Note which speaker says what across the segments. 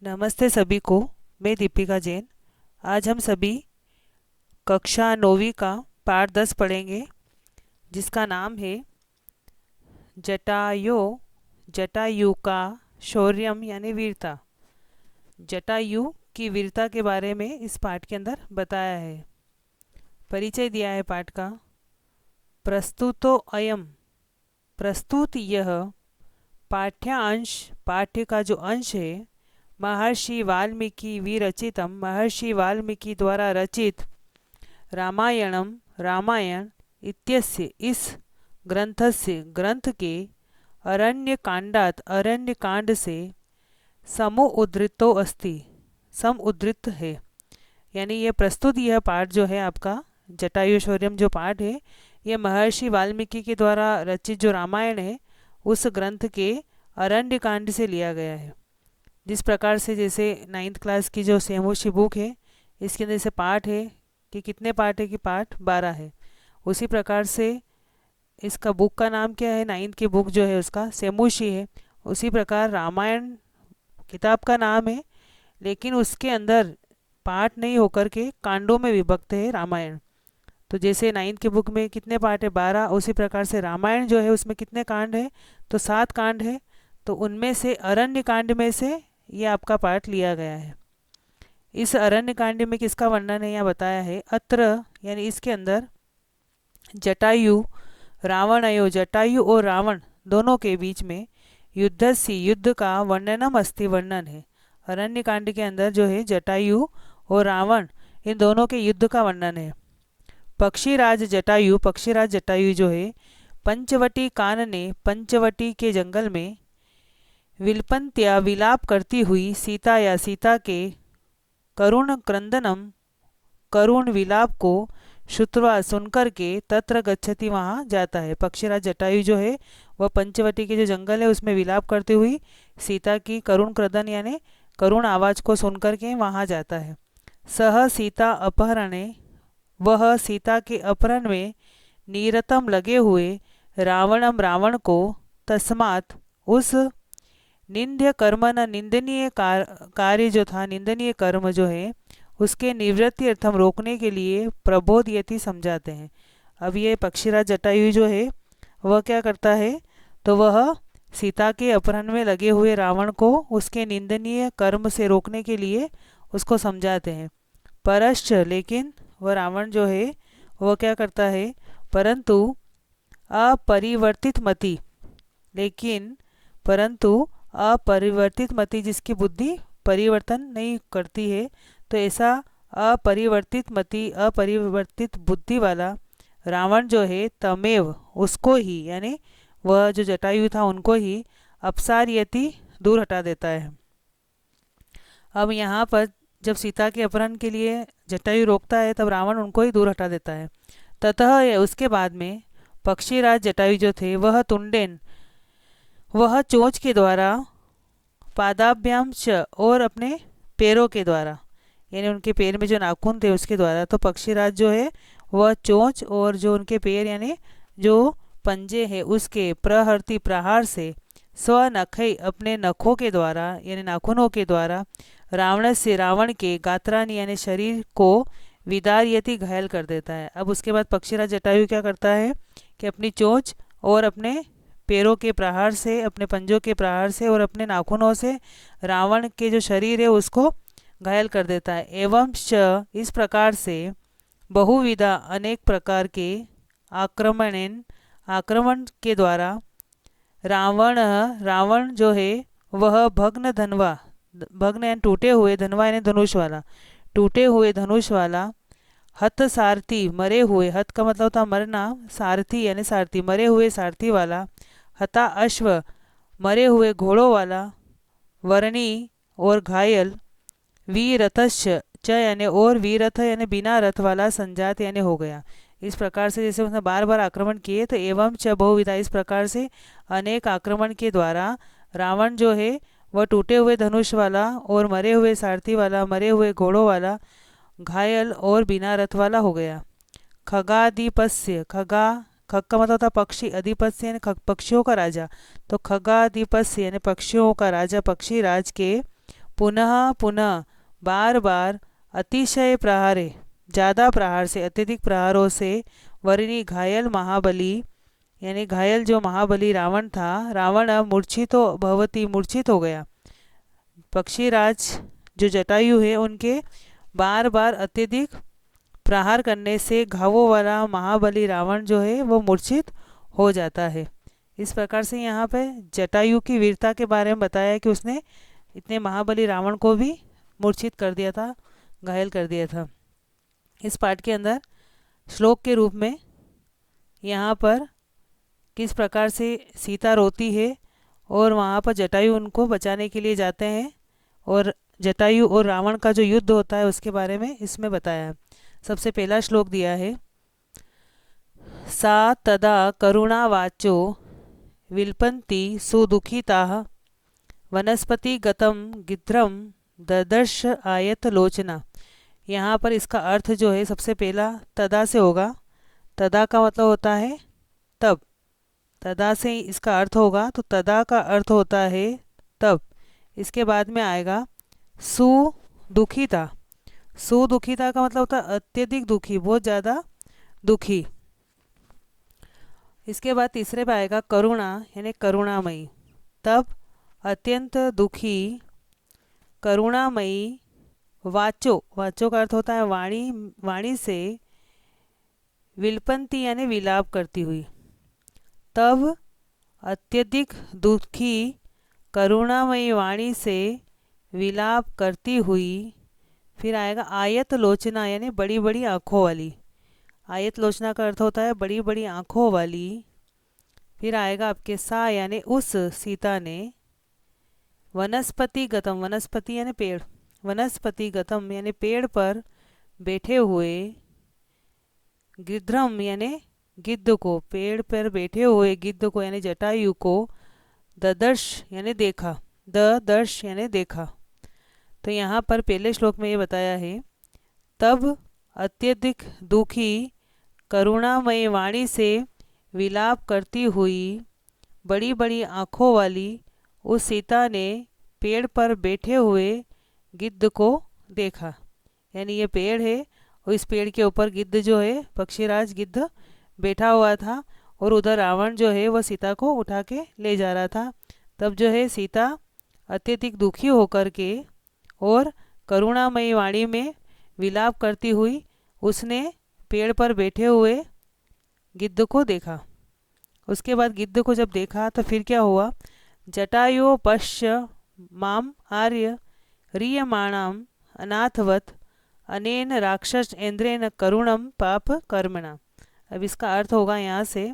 Speaker 1: नमस्ते सभी को। मैं दीपिका जैन। आज हम सभी कक्षा 9वीं का पाठ 10 पढ़ेंगे, जिसका नाम है जटायु। जटायु का शौर्यम यानी वीरता। जटायु की वीरता के बारे में इस पाठ के अंदर बताया है। परिचय दिया है पाठ का। प्रस्तुतो अयम। प्रस्तुत यह पाठ्यांश, पाठ्य का जो अंश है, महर्षि वाल्मीकि विरचितम, महर्षि वाल्मीकि द्वारा रचित रामायणम, रामायण इत्यस्य, इस ग्रंथस्य, ग्रंथ के अरण्य कांडात, अरण्य कांड से समो उद्धृतो अस्ति, सम उद्धृत है। यानी ये प्रस्तुत यह पाठ जो है आपका जटायु शौर्यम जो पाठ है, ये महर्षि वाल्मीकि के द्वारा रचित जो रामायण है उस ग्रंथ के अरण्य कांड से लिया गया है। जिस प्रकार से जैसे 9th क्लास की जो सेमोशी बुक है, इसके अंदर जैसे पाठ है कि कितने पाठ है कि पाठ 12 है, उसी प्रकार से इसका बुक का नाम क्या है, 9th की बुक जो है उसका सेमोशी है। उसी प्रकार रामायण किताब का नाम है, लेकिन उसके अंदर पाठ नहीं होकर के कांडों में विभक्त है रामायण। तो जैसे 9th की बुक में कितने पार्ट है, 12, उसी प्रकार से रामायण जो है उसमें कितने कांड है, तो 7 कांड है। तो उनमें से अरण्य कांड में से ये आपका पाठ लिया गया है। इस अरण्य कांड में किसका वर्णन है यहाँ बताया है। अत्र यानी इसके अंदर जटायु रावणयो, जटायु और रावण दोनों के बीच में युद्धस्य, युद्ध का वर्णनम अस्ति, वर्णन है। अरण्य कांड के अंदर जो है जटायु और रावण इन दोनों के युद्ध का वर्णन है। पक्षीराज जटायु, पक्षीराज जटायु जो है पंचवटी कानने, पंचवटी के जंगल में विलपंत्या, विलाप करती हुई, सीता या सीता के करुण क्रंदनम, करुण विलाप को श्रुत्वा, सुनकर के तत्र गच्छति, वहाँ जाता है। पक्षीराज जटायु जो है वह पंचवटी के जो जंगल है उसमें विलाप करती हुई सीता की करुण क्रदन यानी करुण आवाज़ को सुनकर के वहाँ जाता है। सह सीता अपहरणे, वह सीता के अपहरण में निरतम लगे हुए, रावणम, रावण को, तस्मात्, उस निंद्य कर्म न, निंदनीय कार्य जो था, निंदनीय कर्म जो है उसके निवृत्ति अर्थम रोकने के लिए प्रबोधयति, समझाते हैं। अब ये पक्षीराज जटायु जो है वह क्या करता है, तो वह सीता के अपहरण में लगे हुए रावण को उसके निंदनीय कर्म से रोकने के लिए उसको समझाते हैं। परश्च, लेकिन वह रावण जो है वह क्या करता है, परंतु अपरिवर्तित मति, लेकिन परंतु अपरिवर्तित मति, जिसकी बुद्धि परिवर्तन नहीं करती है, तो ऐसा अपरिवर्तित मति, अपरिवर्तित बुद्धि वाला रावण जो है तमेव, उसको ही, यानी वह जो जटायु था उनको ही अपसारयति, दूर हटा देता है। अब यहाँ पर जब सीता के अपहरण के लिए जटायु रोकता है तब रावण उनको ही दूर हटा देता है। ततः उसके बाद में पक्षीराज जटायु जो थे वह तुंडेन, वह चोंच के द्वारा, पादाभ्याम च, और अपने पैरों के द्वारा, यानी उनके पैर में जो नाखून थे उसके द्वारा, तो पक्षीराज जो है वह चोंच और जो उनके पैर यानी जो पंजे हैं उसके प्रहरती, प्रहार से, स्वनखै, अपने नखों के द्वारा यानी नाखूनों के द्वारा, रावण से, रावण के गात्रानि यानी शरीर को, विदार्यति, घायल कर देता है। अब उसके बाद पक्षीराज जटायु क्या करता है कि अपनी चोंच और अपने पैरों के प्रहार से, अपने पंजों के प्रहार से और अपने नाखूनों से रावण के जो शरीर है उसको घायल कर देता है। एवं च, इस प्रकार से, बहुविधा, अनेक प्रकार के, आक्रमणेन, आक्रमण के द्वारा, रावण, रावण जो है वह भग्न धनवा, भग्न यानी टूटे हुए, धनवा यानी धनुष वाला, टूटे हुए धनुष वाला, हत सारथी, मरे हुए, हत का मतलब था मरना, सारथी यानी सारथी, मरे हुए सारथी वाला, हता अश्व, मरे हुए घोड़ों वाला, वर्णी और घायल, वीरथश्च च, यानी और, वीरथ यानी बिना रथ वाला, संजात यानी हो गया। इस प्रकार से जैसे उसने बार बार आक्रमण किए, तो एवं च बहुविधा, इस प्रकार से अनेक आक्रमण के द्वारा रावण जो है वह टूटे हुए धनुष वाला और मरे हुए सारथी वाला, मरे हुए घोड़ों वाला, घायल और बिना रथ वाला हो गया। खगाधिपस्य, खगा, खग का मतलब था पक्षी, अधिपस्य यानी पक्षियों का राजा, तो खगाधिपस्य यानी पक्षियों का राजा, पक्षी राज के पुनः पुनः बार बार अतिशय प्रहारे ज़्यादा प्रहार से अत्यधिक प्रहारों से वरनी घायल महाबली यानी घायल जो महाबली रावण था रावण मूर्छितो भवती मूर्छित हो गया। पक्षीराज जो जटायु है उनके बार बार अत्यधिक प्रहार करने से घावों वाला महाबली रावण जो है वो मूर्छित हो जाता है। इस प्रकार से यहाँ पे जटायु की वीरता के बारे में बताया है कि उसने इतने महाबली रावण को भी मूर्छित कर दिया था, घायल कर दिया था। इस पाठ के अंदर श्लोक के रूप में यहाँ पर किस प्रकार से सीता रोती है और वहाँ पर जटायु उनको बचाने के लिए जाते हैं और जटायु और रावण का जो युद्ध होता है उसके बारे में इसमें बताया है। सबसे पहला श्लोक दिया है, सा तदा करुणावाचो विल्पन्ति सुदुखिताः वनस्पति गतम गिध्रम ददर्श आयत लोचना। यहाँ पर इसका अर्थ जो है सबसे पहला तदा से होगा। तदा का मतलब होता है तब, तदा से इसका अर्थ होगा तो तदा का अर्थ होता है तब। इसके बाद में आएगा सुदुखिता। सुदुखिता का मतलब होता है अत्यधिक दुखी, बहुत ज़्यादा दुखी। इसके बाद तीसरे पे आएगा करुणा यानी करुणामयी, तब अत्यंत दुखी करुणामयी। वाचो, वाचो का अर्थ होता है वाणी, वाणी से विलपंती यानी विलाप करती हुई। तब अत्यधिक दुखी करुणामयी वाणी से विलाप करती हुई। फिर आएगा आयत लोचना यानी बड़ी बड़ी आँखों वाली। आयत लोचना का अर्थ होता है बड़ी बड़ी आँखों वाली। फिर आएगा आपके सा यानी उस सीता ने वनस्पति गतम, वनस्पति यानी पेड़, वनस्पति गतम यानी पेड़ पर बैठे हुए, गिध्रम यानी गिद्ध को, पेड़ पर बैठे हुए गिद्ध को यानी जटायु को, ददर्श यानी देखा, ददर्श यानी देखा। तो यहाँ पर पहले श्लोक में ये बताया है, तब अत्यधिक दुखी करुणामयी वाणी से विलाप करती हुई बड़ी बड़ी आँखों वाली उस सीता ने पेड़ पर बैठे हुए गिद्ध को देखा। यानी ये पेड़ है और इस पेड़ के ऊपर गिद्ध जो है पक्षीराज गिद्ध बैठा हुआ था और उधर रावण जो है वह सीता को उठा के ले जा रहा था। तब जो है सीता अत्यधिक दुखी होकर के और करुणामयी वाणी में विलाप करती हुई उसने पेड़ पर बैठे हुए गिद्ध को देखा। उसके बाद गिद्ध को जब देखा तो फिर क्या हुआ, जटायो पश्य माम आर्य रीयमाणाम अनाथवत अनेन राक्षस इंद्रेन करुणम पाप कर्मणा। अब इसका अर्थ होगा यहाँ से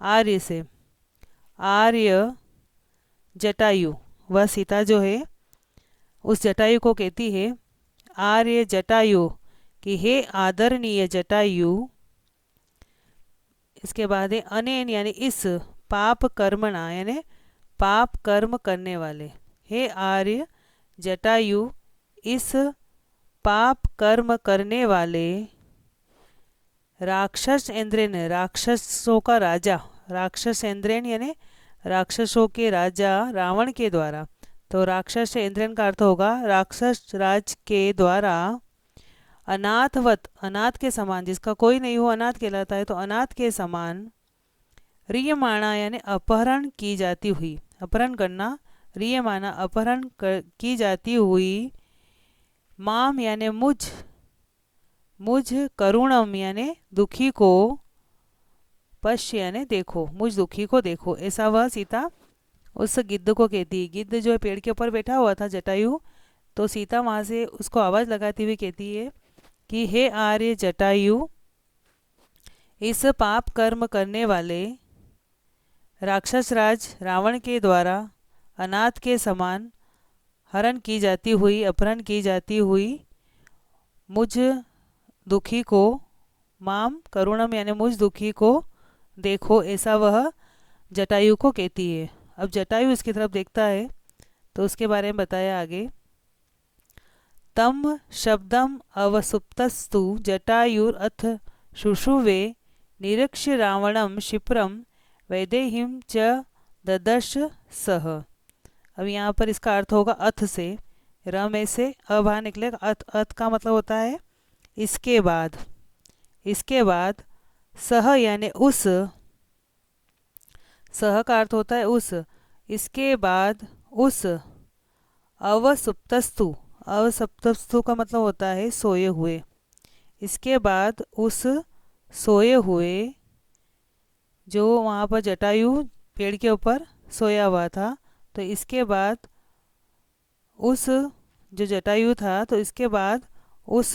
Speaker 1: आर्य से, आर्य जटायु, वह सीता जो है उस जटायु को कहती है आर्य जटायु कि हे आदरणीय जटायु। इसके बाद है अनेन यानी इस, पाप कर्मणा यानी पाप कर्म करने वाले, हे आर्य जटायु इस पाप कर्म करने वाले राक्षस इंद्रेन, राक्षसों का राजा, राक्षस इंद्रेन यानी राक्षसों के राजा रावण के द्वारा। तो राक्षस इंद्रेन का अर्थ होगा राक्षस राज के द्वारा, अनाथवत अनाथ के समान, जिसका कोई नहीं हो अनाथ कहलाता है, तो अनाथ के समान, रियमाणा यानी अपहरण की जाती हुई, अपहरण करना, रियमाणा अपहरण की जाती हुई, माम यानी मुझ, मुझ करुणम यानी दुखी को, पश्य यानी देखो, मुझ दुखी को देखो, ऐसा वह सीता उस गिद्ध को कहती है। गिद्ध जो है पेड़ के ऊपर बैठा हुआ था जटायु, तो सीता वहाँ से उसको आवाज़ लगाती हुई कहती है कि हे आर्य जटायु इस पाप कर्म करने वाले राक्षस राज रावण के द्वारा अनाथ के समान हरण की जाती हुई, अपहरण की जाती हुई मुझ दुखी को, माम करुणम यानी मुझ दुखी को देखो, ऐसा वह जटायु को कहती है। अब जटायु इसकी तरफ देखता है तो उसके बारे में बताया आगे, तम शब्दम अवसुप्तस्तु जटायुरथ शुशुवे निरीक्ष्य रावणम क्षिप्रम वैदेहीम च ददर्श सह। अब यहाँ पर इसका अर्थ होगा अथ से, र में से अ बाहर निकलेगा, अत, अत का मतलब होता है इसके बाद। इसके बाद सह यानी उस, सह का अर्थ होता है उस। इसके बाद उस अवसुप्तस्तु, अवसुप्तस्तु का मतलब होता है सोए हुए। इसके बाद उस सोए हुए, जो वहाँ पर जटायु पेड़ के ऊपर सोया हुआ था, तो इसके बाद उस जो जटायु था, तो इसके बाद उस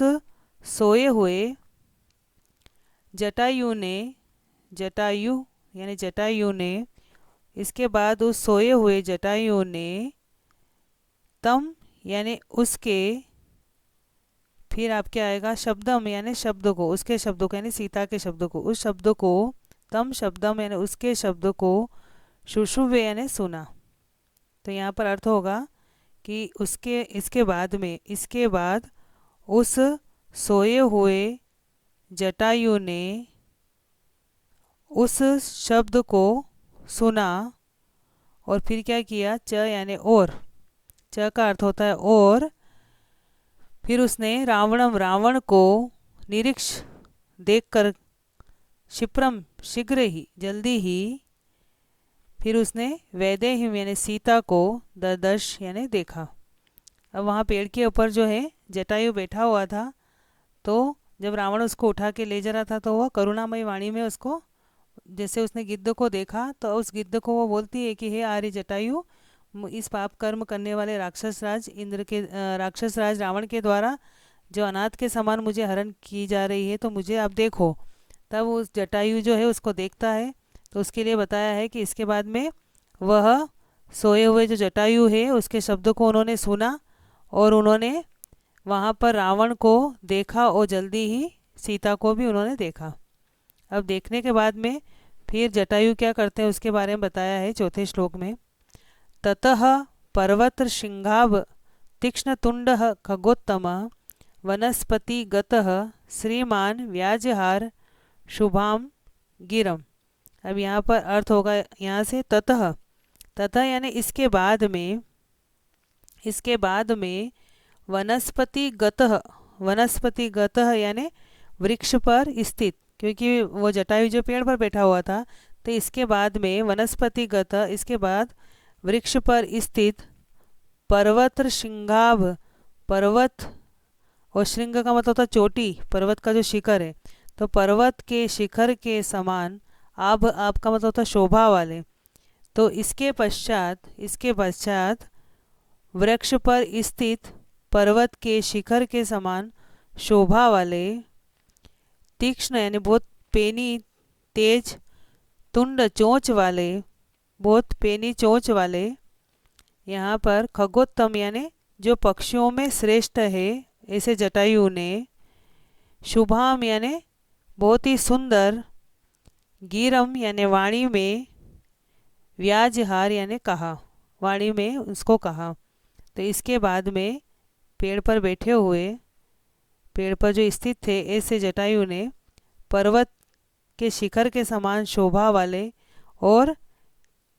Speaker 1: सोए हुए जटायु ने, जटायु यानी जटायु ने, इसके बाद उस सोए हुए जटायु ने तम यानी उसके, फिर आपके आएगा शब्दम यानी शब्द को, उसके शब्द को यानी सीता के शब्द को, उस शब्द को, तम शब्दम यानी उसके शब्द को, शुशुभे यानी सुना। तो यहाँ पर अर्थ होगा कि उसके, इसके बाद में, इसके बाद उस सोए हुए जटायु ने उस शब्द को सुना, और फिर क्या किया, च यानी और, च का अर्थ होता है और, फिर उसने रावणम रावण को निरीक्ष देखकर, क्षिप्रम शीघ्र ही जल्दी ही, फिर उसने वैदेही यानी सीता को ददर्श यानी देखा। अब वहाँ पेड़ के ऊपर जो है जटायु बैठा हुआ था, तो जब रावण उसको उठा के ले जा रहा था, तो वह करुणामयी वाणी में उसको, जैसे उसने गिद्ध को देखा, तो उस गिद्ध को वो बोलती है कि हे आर्य जटायु, इस पाप कर्म करने वाले राक्षस राज इंद्र के, राक्षस राज रावण के द्वारा जो अनाथ के समान मुझे हरण की जा रही है, तो मुझे आप देखो। तब उस जटायु जो है उसको देखता है, तो उसके लिए बताया है कि इसके बाद में वह सोए हुए जो जटायु है उसके शब्दों को उन्होंने सुना, और उन्होंने वहाँ पर रावण को देखा, और जल्दी ही सीता को भी उन्होंने देखा। अब देखने के बाद में फिर जटायु क्या करते हैं उसके बारे में बताया है चौथे श्लोक में। ततः पर्वत श्रृंगाव तीक्ष्णतुंड खगोत्तम वनस्पतिगतः श्रीमान व्याजहार शुभाम गिरम। अब यहाँ पर अर्थ होगा यहाँ से ततः, ततः यानी इसके बाद में, इसके बाद में वनस्पतिगतः, वनस्पतिगतः यानी वृक्ष पर स्थित, क्योंकि वो जटायु जो पेड़ पर बैठा हुआ था, तो इसके बाद में वनस्पतिगत, इसके बाद वृक्ष पर स्थित, पर्वत श्रृंगाभ, पर्वत, और श्रृंग का मतलब होता है चोटी, पर्वत का जो शिखर है, तो पर्वत के शिखर के समान, आभ, आपका मतलब होता है शोभा वाले, तो इसके पश्चात, इसके पश्चात वृक्ष पर स्थित पर्वत के शिखर के समान शोभा वाले, तीक्ष्ण यानी बहुत पेनी तेज, तुंड चोंच वाले, बहुत पेनी चोंच वाले, यहाँ पर खगोत्तम यानी जो पक्षियों में श्रेष्ठ है, ऐसे जटायु ने, शुभाम यानी बहुत ही सुंदर, गिरम यानी वाणी में, व्याजहार यानी कहा, वाणी में उसको कहा। तो इसके बाद में पेड़ पर बैठे हुए, पेड़ पर जो स्थित थे ऐसे जटायु ने पर्वत के शिखर के समान शोभा वाले और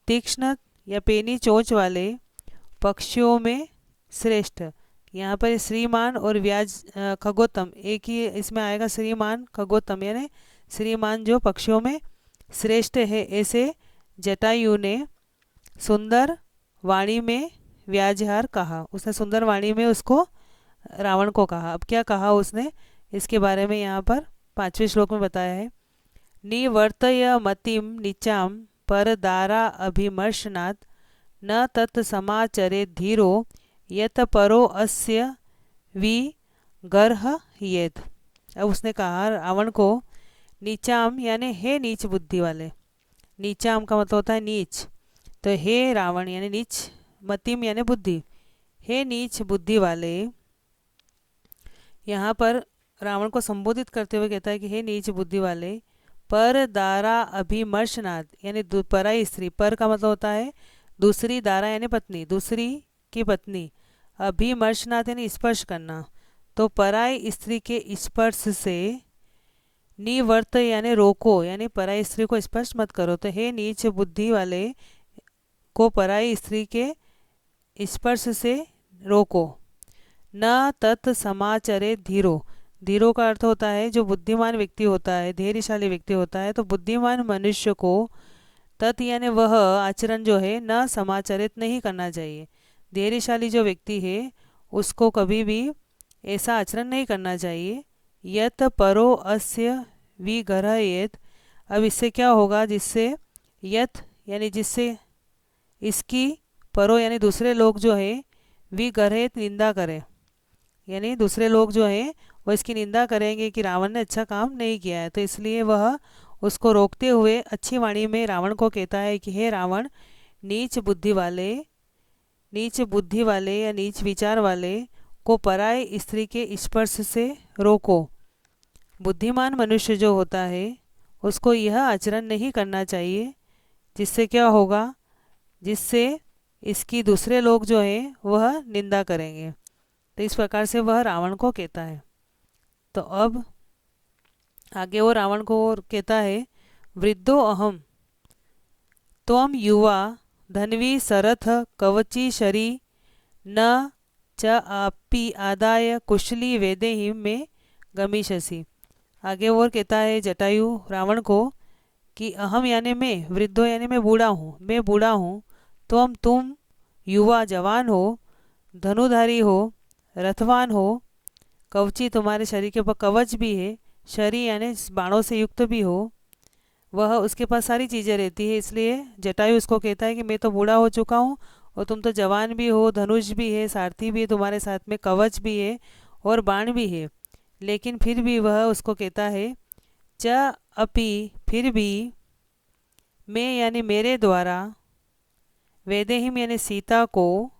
Speaker 1: तीक्ष्ण या पेनी चोंच वाले पक्षियों में श्रेष्ठ, यहाँ पर श्रीमान और व्याज खगोत्तम एक ही इसमें आएगा, श्रीमान खगोत्तम यानी श्रीमान जो पक्षियों में श्रेष्ठ है, ऐसे जटायु ने सुंदर वाणी में व्याजहार कहा, उसने सुंदर वाणी में उसको, रावण को कहा। अब क्या कहा उसने, इसके बारे में यहाँ पर 5वें श्लोक में बताया है। निवर्तय मतिम नीचाम पर दारा अभिमर्शनात् न तत् समाचरे धीरो यत परो अस्य विगर्हयेत्। अब उसने कहा रावण को, नीचाम यानी हे नीच बुद्धि वाले, नीचाम का मतलब होता है नीच, तो हे रावण यानी नीच, मतिम यानी बुद्धि, हे नीच बुद्धि वाले, यहाँ पर रावण को संबोधित करते हुए कहता है कि हे नीच बुद्धि वाले, पर दारा अभिमर्शनाद यानी पराई स्त्री, पर का मतलब होता है दूसरी, दारा यानी पत्नी, दूसरी की पत्नी, अभिमर्शनाद यानी स्पर्श करना, तो पराई स्त्री के स्पर्श से, निवर्त यानी रोको, यानी पराई स्त्री को स्पर्श मत करो, तो हे नीच बुद्धि वाले को पराई स्त्री के स्पर्श से रोको। न तत् समाचरे धीरो। धीरो का अर्थ होता है जो बुद्धिमान व्यक्ति होता है, धैर्यशाली व्यक्ति होता है। तो बुद्धिमान मनुष्य को तत् यानी वह आचरण जो है न समाचरित नहीं करना चाहिए। धैर्यशाली जो व्यक्ति है उसको कभी भी ऐसा आचरण नहीं करना चाहिए। यत परो अस्य विगरयेत। अब इससे क्या होगा, जिससे यत यानी जिससे इसकी परो यानी दूसरे लोग जो है विगरयेत निंदा करें, यानी दूसरे लोग जो हैं वो इसकी निंदा करेंगे कि रावण ने अच्छा काम नहीं किया है। तो इसलिए वह उसको रोकते हुए अच्छी वाणी में रावण को कहता है कि हे रावण, नीच बुद्धि वाले, नीच बुद्धि वाले या नीच विचार वाले को पराई स्त्री के स्पर्श से रोको। बुद्धिमान मनुष्य जो होता है उसको यह आचरण नहीं करना चाहिए, जिससे क्या होगा, जिससे इसकी दूसरे लोग जो हैं वह निंदा करेंगे। तो इस प्रकार से वह रावण को कहता है। तो अब आगे वो रावण को कहता है, वृद्धो अहम त्वम युवा धन्वी सरथ कवची शरी न च आपी आदाय कुशली वेदेहिम में गमीशसी। आगे वो कहता है जटायु रावण को कि अहम यानी मैं, वृद्धो यानी मैं बूढ़ा हूँ, मैं बूढ़ा हूँ, तुम युवा जवान हो, धनुधारी हो, रथवान हो, कवची तुम्हारे शरीर के ऊपर कवच भी है, शरीर यानी बाणों से युक्त भी हो, वह उसके पास सारी चीज़ें रहती है। इसलिए जटायु उसको कहता है कि मैं तो बूढ़ा हो चुका हूँ और तुम तो जवान भी हो, धनुष भी है, सारथी भी है तुम्हारे साथ में, कवच भी है और बाण भी है। लेकिन फिर भी वह उसको कहता है च अपि फिर भी, मैं यानी मेरे द्वारा, वेदेहिम यानी सीता को,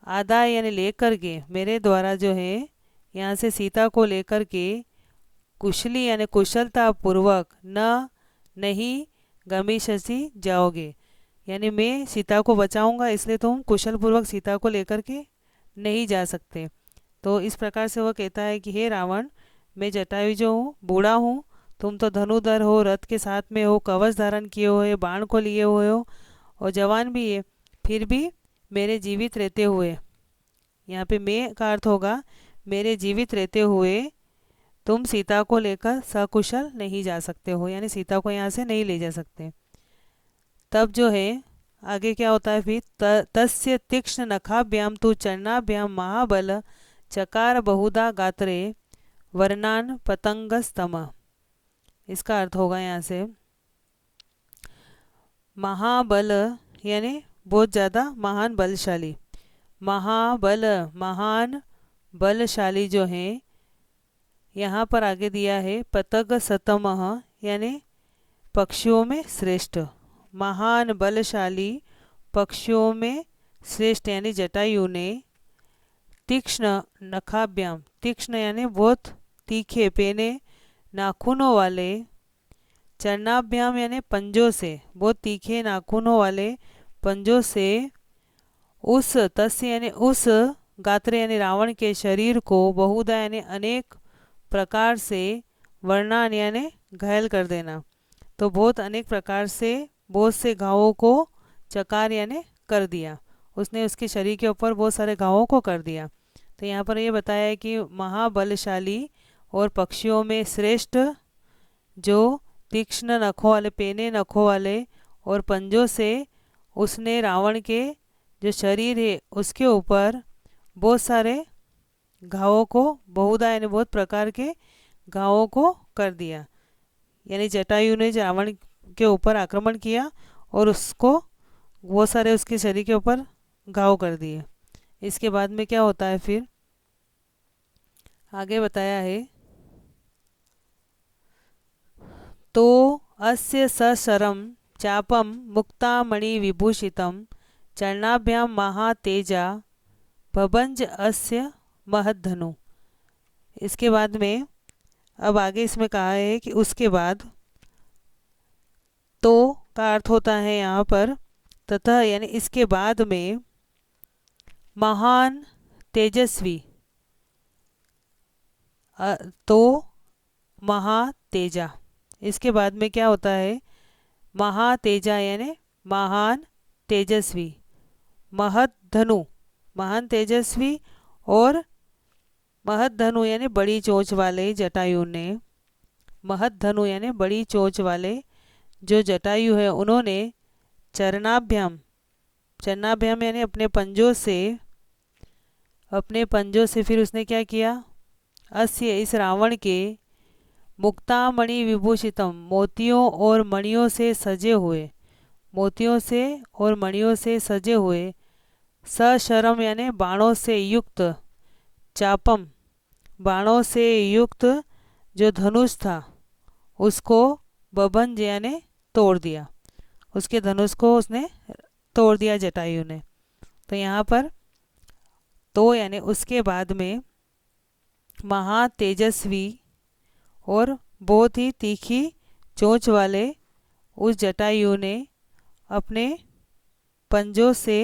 Speaker 1: आदाय यानी लेकर के, मेरे द्वारा जो है यहाँ से सीता को लेकर के, कुशली यानी कुशलता पूर्वक, न नहीं गमीशसी जाओगे, यानी मैं सीता को बचाऊंगा इसलिए तुम कुशल पूर्वक सीता को लेकर के नहीं जा सकते। तो इस प्रकार से वह कहता है कि हे रावण, मैं जटायु जो हूँ बूढ़ा हूँ, तुम तो धनुधर हो, रथ के साथ में हो, कवच धारण किए हुए, बाण को लिए हुए हो और जवान भी है, फिर भी मेरे जीवित रहते हुए, यहाँ पे मैं का अर्थ होगा मेरे जीवित रहते हुए तुम सीता को लेकर सकुशल नहीं जा सकते हो, यानी सीता को यहाँ से नहीं ले जा सकते। तब जो है आगे क्या होता है फिर, तस्य तीक्ष्ण नखाभ्याम तु चरणाभ्याम महाबल चकार बहुधा गात्रे वर्णान पतंगस्तम। इसका अर्थ होगा यहाँ से महाबल यानी बहुत ज़्यादा महान बलशाली, महाबल महान बलशाली जो हैं, यहाँ पर आगे दिया है पतंग सतमः यानी पक्षियों में श्रेष्ठ, महान बलशाली पक्षियों में श्रेष्ठ यानी जटायु ने, तीक्ष्ण नखाभ्याम, तीक्ष्ण यानी बहुत तीखे पेने नाखूनों वाले, चरणाभ्याम यानी पंजों से, बहुत तीखे नाखूनों वाले पंजों से, उस तस्य यानी उस, गात्रे यानी रावण के शरीर को, बहुधा यानी अनेक प्रकार से, वर्णान यानी घायल कर देना, तो बहुत अनेक प्रकार से बहुत से घावों को चकार यानी कर दिया, उसने उसके शरीर के ऊपर बहुत सारे घावों को कर दिया। तो यहाँ पर ये बताया है कि महाबलशाली और पक्षियों में श्रेष्ठ, जो तीक्ष्ण नखों वाले, पेने नखों वाले और पंजों से उसने रावण के जो शरीर है उसके ऊपर बहुत सारे घावों को, बहुधा यानी बहुत प्रकार के घावों को कर दिया, यानी जटायु ने रावण के ऊपर आक्रमण किया और उसको बहुत सारे उसके शरीर के ऊपर घाव कर दिए। इसके बाद में क्या होता है फिर आगे बताया है, तो अस्य सशरम चापम मुक्तामणि विभूषितम चरणाभ्याम महातेजा भभंज अस्य महद्धनु। इसके बाद में अब आगे इसमें कहा है कि उसके बाद, तो का अर्थ होता है यहाँ पर तथा यानी इसके बाद में, महान तेजस्वी, तो महातेजा, इसके बाद में क्या होता है, महातेजा यानी महान तेजस्वी, महत धनु, महान तेजस्वी और महतधनु यानी बड़ी चोंच वाले जटायु ने, महतधनु यानी बड़ी चोंच वाले जो जटायु है उन्होंने चरणाभ्याम, चरणाभ्याम यानी अपने पंजों से, अपने पंजों से फिर उसने क्या किया, अस्य इस रावण के मुक्तामणि विभूषितम, मोतियों और मणियों से सजे हुए, मोतियों से और मणियों से सजे हुए, सशरम यानी बाणों से युक्त, चापम बाणों से युक्त जो धनुष था उसको बभंज यानी तोड़ दिया, उसके धनुष को उसने तोड़ दिया जटायु ने। तो यहाँ पर तो यानी उसके बाद में महातेजस्वी और बहुत ही तीखी चोंच वाले उस जटायु ने अपने पंजों से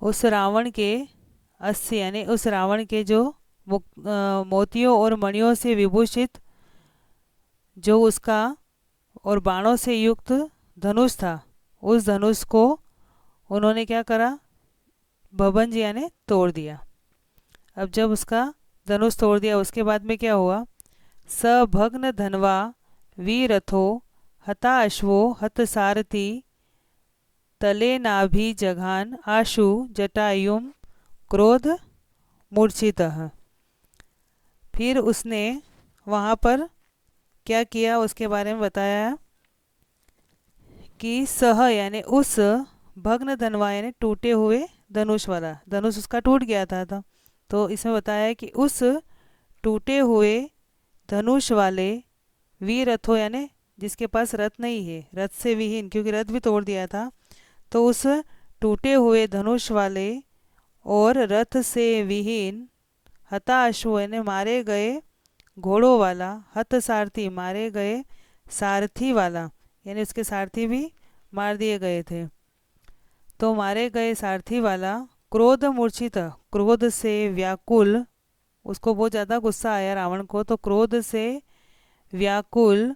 Speaker 1: उस रावण के अस्य यानी उस रावण के जो मोतियों और मणियों से विभूषित जो उसका और बाणों से युक्त धनुष था, उस धनुष को उन्होंने क्या करा, भभंज यानी तोड़ दिया। अब जब उसका धनुष तोड़ दिया उसके बाद में क्या हुआ, सभग्न धनवा वीरथो हता अश्वो हत सारथी तले नाभि जघान आशु जटायुम क्रोध मूर्छितः। फिर उसने वहाँ पर क्या किया उसके बारे में बताया कि सह यानी उस, भग्न धनवा यानी टूटे हुए धनुष वाला, धनुष उसका टूट गया था। तो इसमें बताया कि उस टूटे हुए धनुष वाले वीर रथो यानी जिसके पास रथ नहीं है, रथ से विहीन, क्योंकि रथ भी तोड़ दिया था, तो उस टूटे हुए धनुष वाले और रथ से विहीन हता अश्व यानी मारे गए घोड़ों वाला, हत सारथी मारे गए सारथी वाला यानी उसके सारथी भी मार दिए गए थे, तो मारे गए सारथी वाला क्रोध मूर्छित, क्रोध से व्याकुल, उसको बहुत ज़्यादा गुस्सा आया रावण को, तो क्रोध से व्याकुल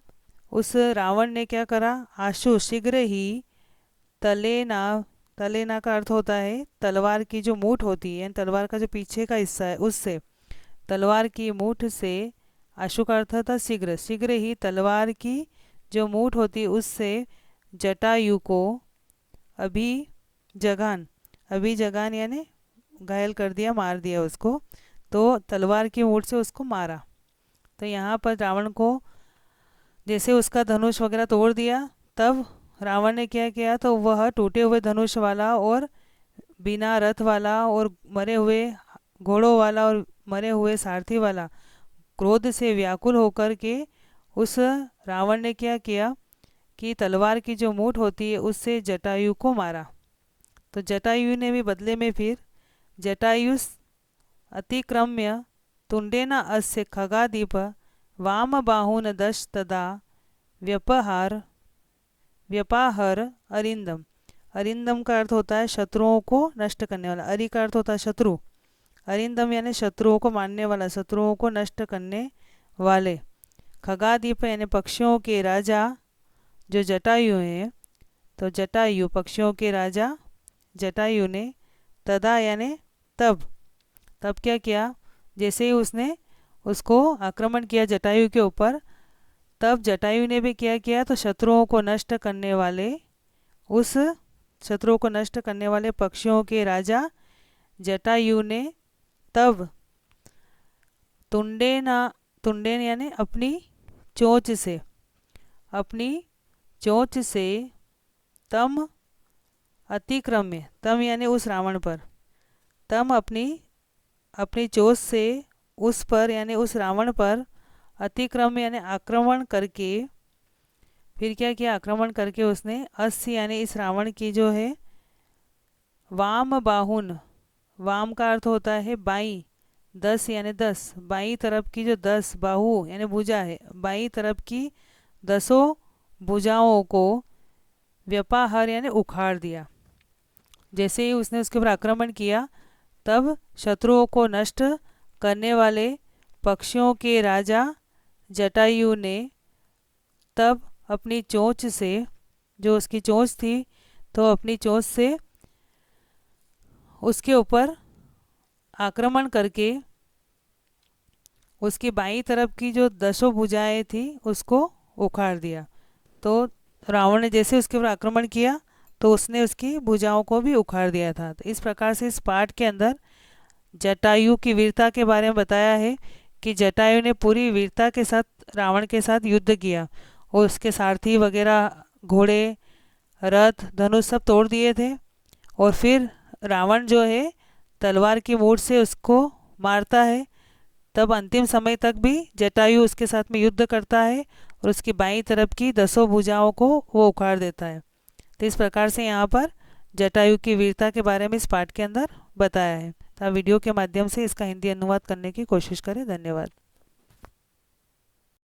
Speaker 1: उस रावण ने क्या करा, आशु शीघ्र ही तलेना, तलेना का अर्थ होता है तलवार की जो मूठ होती है, तलवार का जो पीछे का हिस्सा है उससे, तलवार की मूठ से, आशु का अर्थ था शीघ्र, शीघ्र ही तलवार की जो मूठ होती है उससे जटायु को अभी जगान, अभी जगान यानी घायल कर दिया, मार दिया उसको, तो तलवार की मूठ से उसको मारा। तो यहाँ पर रावण को जैसे उसका धनुष वगैरह तोड़ दिया, तब रावण ने क्या किया, तो वह टूटे हुए धनुष वाला और बिना रथ वाला और मरे हुए घोड़ों वाला और मरे हुए सारथी वाला क्रोध से व्याकुल होकर के उस रावण ने क्या किया कि तलवार की जो मूठ होती है उससे जटायु को मारा। तो जटायु ने भी बदले में फिर जटायुस अतिक्रम्य तुंडेन अस्य खगादीप वाम बाहुन दश तदा व्यपहार, व्यपाहर अरिंदम, अरिंदम का अर्थ होता है शत्रुओं को नष्ट करने वाला, अरि का अर्थ होता है शत्रु, अरिंदम यानी शत्रुओं को मारने वाला, शत्रुओं को नष्ट करने वाले, खगादीप यानी पक्षियों के राजा जो जटायु हैं, तो जटायु पक्षियों के राजा जटायु ने तदा यानी तब, तब क्या किया, जैसे ही उसने उसको आक्रमण किया जटायु के ऊपर, तब जटायु ने भी क्या किया, तो शत्रुओं को नष्ट करने वाले, उस शत्रुओं को नष्ट करने वाले पक्षियों के राजा जटायु ने तब तुंडेना, तुंडेन यानी अपनी चोंच से, अपनी चोंच से तम अतिक्रम्य, तम यानी उस रावण पर, तम अपनी अपनी चोंच से उस पर यानी उस रावण पर अतिक्रम यानी आक्रमण करके, फिर क्या किया, आक्रमण करके उसने अस्य यानी इस रावण की जो है वाम बाहुन, वाम का अर्थ होता है बाई, 10 यानी 10, बाई तरफ की जो 10 बाहु यानी भुजा है, बाई तरफ की 10 भुजाओं को व्यपाहर यानी उखाड़ दिया। जैसे ही उसने उसके ऊपर आक्रमण किया, तब शत्रुओं को नष्ट करने वाले पक्षियों के राजा जटायु ने तब अपनी चोंच से, जो उसकी चोंच थी, तो अपनी चोंच से उसके ऊपर आक्रमण करके उसकी बाईं तरफ की जो 10 भुजाएं थी उसको उखाड़ दिया। तो रावण ने जैसे उसके ऊपर आक्रमण किया तो उसने उसकी भुजाओं को भी उखाड़ दिया था। तो इस प्रकार से इस पाठ के अंदर जटायु की वीरता के बारे में बताया है कि जटायु ने पूरी वीरता के साथ रावण के साथ युद्ध किया और उसके सारथी वगैरह, घोड़े, रथ, धनुष सब तोड़ दिए थे। और फिर रावण जो है तलवार की मूठ से उसको मारता है। तब अंतिम समय तक भी जटायु उसके साथ में युद्ध करता है और उसकी बाईं तरफ की 10 भुजाओं को वो उखाड़ देता है। तो इस प्रकार से यहाँ पर जटायु की वीरता के बारे में इस पाठ के अंदर बताया है। तो आप वीडियो के माध्यम से इसका हिंदी अनुवाद करने की कोशिश करें। धन्यवाद।